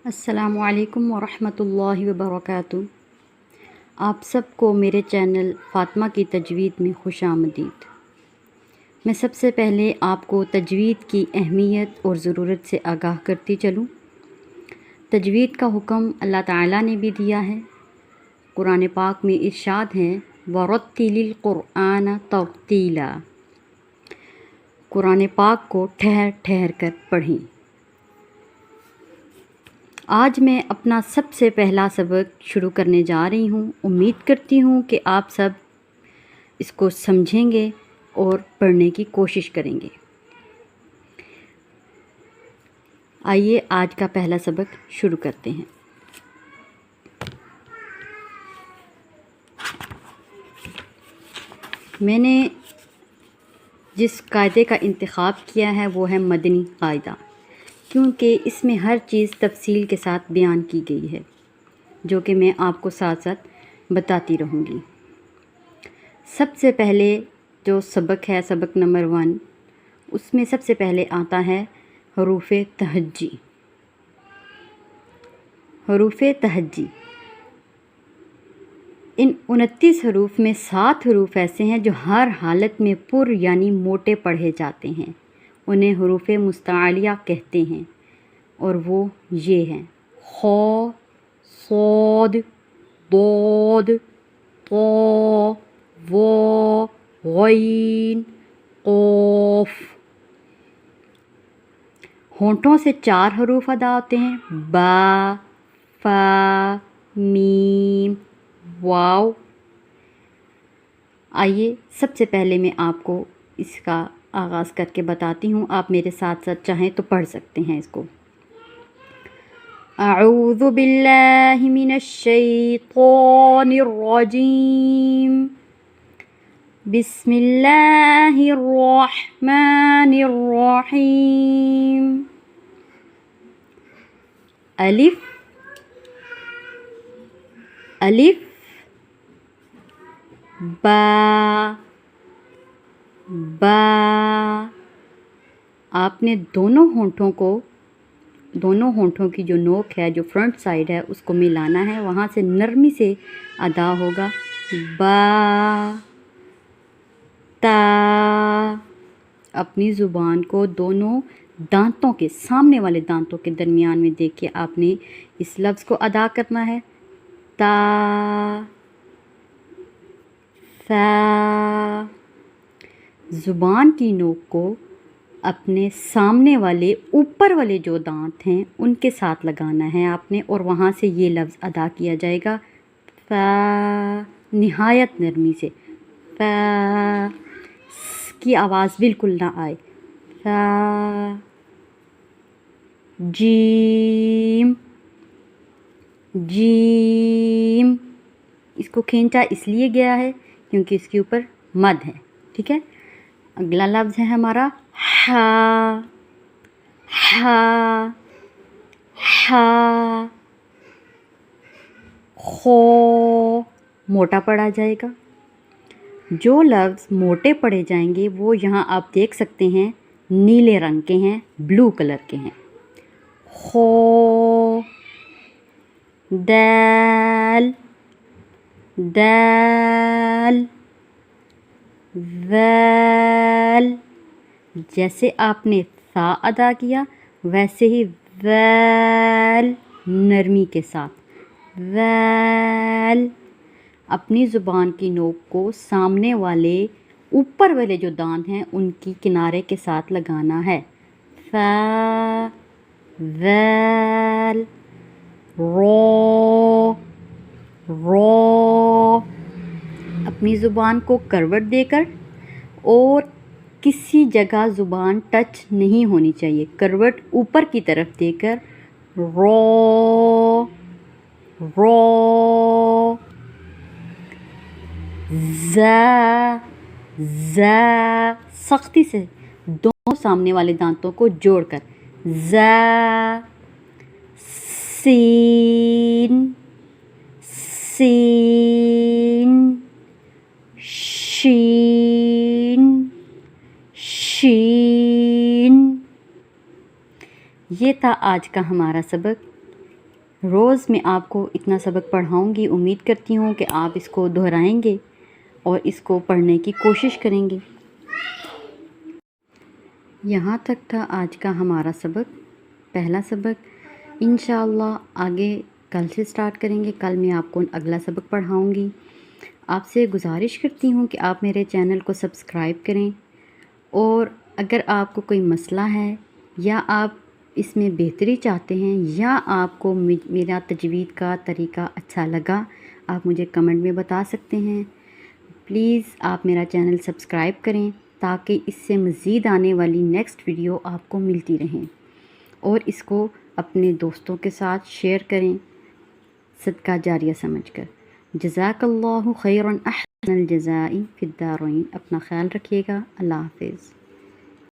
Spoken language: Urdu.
السلام علیکم ورحمۃ اللہ وبرکاتہ۔ آپ سب کو میرے چینل فاطمہ کی تجوید میں خوش آمدید۔ میں سب سے پہلے آپ کو تجوید کی اہمیت اور ضرورت سے آگاہ کرتی چلوں۔ تجوید کا حکم اللہ تعالیٰ نے بھی دیا ہے۔ قرآن پاک میں ارشاد ہے وَرَتِّلِ الْقُرْآنَ تَرْتِیلًا، قرآن پاک کو ٹھہر ٹھہر کر پڑھیں۔ آج میں اپنا سب سے پہلا سبق شروع کرنے جا رہی ہوں۔ امید کرتی ہوں کہ آپ سب اس کو سمجھیں گے اور پڑھنے کی کوشش کریں گے۔ آئیے آج کا پہلا سبق شروع کرتے ہیں۔ میں نے جس قاعدے کا انتخاب کیا ہے وہ ہے مدنی قاعدہ، کیونکہ اس میں ہر چیز تفصیل کے ساتھ بیان کی گئی ہے، جو کہ میں آپ کو ساتھ ساتھ بتاتی رہوں گی۔ سب سے پہلے جو سبق ہے، سبق نمبر 1، اس میں سب سے پہلے آتا ہے حروف تہجی۔ حروف تہجی، ان 29 حروف میں 7 حروف ایسے ہیں جو ہر حالت میں پر یعنی موٹے پڑھے جاتے ہیں۔ انہیں حروف مستعلیہ کہتے ہیں، اور وہ یہ ہیں: خ، صاد، ضاد، طا، ظا، غین، قاف۔ ہونٹوں سے 4 حروف ادا ہوتے ہیں: با، فا، میم، واو۔ آئیے سب سے پہلے میں آپ کو اس کا آغاز کر کے بتاتی ہوں، آپ میرے ساتھ ساتھ چاہیں تو پڑھ سکتے ہیں اس کو۔ اعوذ باللہ من الشیطان الرجیم، بسم اللہ الرحمن الرحیم۔ الف، الف، با، با۔ آپ نے دونوں ہونٹوں کی جو نوک ہے، جو فرنٹ سائڈ ہے، اس کو ملانا ہے، وہاں سے نرمی سے ادا ہوگا: با، تا۔ اپنی زبان کو دونوں دانتوں کے، سامنے والے دانتوں کے درمیان میں دیکھ کے آپ نے اس لفظ کو ادا کرنا ہے: تا، ثا۔ زبان کی نوک کو اپنے سامنے والے اوپر والے جو دانت ہیں ان کے ساتھ لگانا ہے آپ نے، اور وہاں سے یہ لفظ ادا کیا جائے گا: فا، نہایت نرمی سے، فا کی آواز بالکل نہ آئے، فا۔ جیم، جیم، اس کو کھینچا اس لیے گیا ہے کیونکہ اس کے اوپر مد ہے، ٹھیک ہے۔ اگلا لفظ ہے ہمارا ہا، ہا، ہا۔ خو، موٹا پڑھا جائے گا۔ جو لفظ موٹے پڑھے جائیں گے وہ یہاں آپ دیکھ سکتے ہیں نیلے رنگ کے ہیں، بلو کلر کے ہیں۔ خو، دال، دال، ذال۔ جیسے آپ نے ثا ادا کیا ویسے ہی ذال نرمی کے ساتھ، ذال۔ اپنی زبان کی نوک کو سامنے والے اوپر والے جو دانت ہیں ان کی کنارے کے ساتھ لگانا ہے: ثا، ذال، را، را۔ اپنی زبان کو کروٹ دے کر، اور کسی جگہ زبان ٹچ نہیں ہونی چاہیے، کروٹ اوپر کی طرف دے کر را، را۔ زا، زا، سختی سے دونوں سامنے والے دانتوں کو جوڑ کر، زا۔ سین، سین، شین، شین۔ یہ تھا آج کا ہمارا سبق۔ روز میں آپ کو اتنا سبق پڑھاؤں گی، امید کرتی ہوں کہ آپ اس کو دہرائیں گے اور اس کو پڑھنے کی کوشش کریں گے۔ یہاں تک تھا آج کا ہمارا سبق، پہلا سبق۔ انشاءاللہ آگے کل سے سٹارٹ کریں گے، کل میں آپ کو اگلا سبق پڑھاؤں گی۔ آپ سے گزارش کرتی ہوں کہ آپ میرے چینل کو سبسکرائب کریں، اور اگر آپ کو کوئی مسئلہ ہے یا آپ اس میں بہتری چاہتے ہیں یا آپ کو میرا تجوید کا طریقہ اچھا لگا، آپ مجھے کمنٹ میں بتا سکتے ہیں۔ پلیز آپ میرا چینل سبسکرائب کریں تاکہ اس سے مزید آنے والی نیکسٹ ویڈیو آپ کو ملتی رہیں، اور اس کو اپنے دوستوں کے ساتھ شیئر کریں صدقہ جاریہ سمجھ کر۔ جزاک اللہ خیرا احسن الجزاء فی الدارین۔ اپنا خیال رکھیے گا۔ اللہ حافظ۔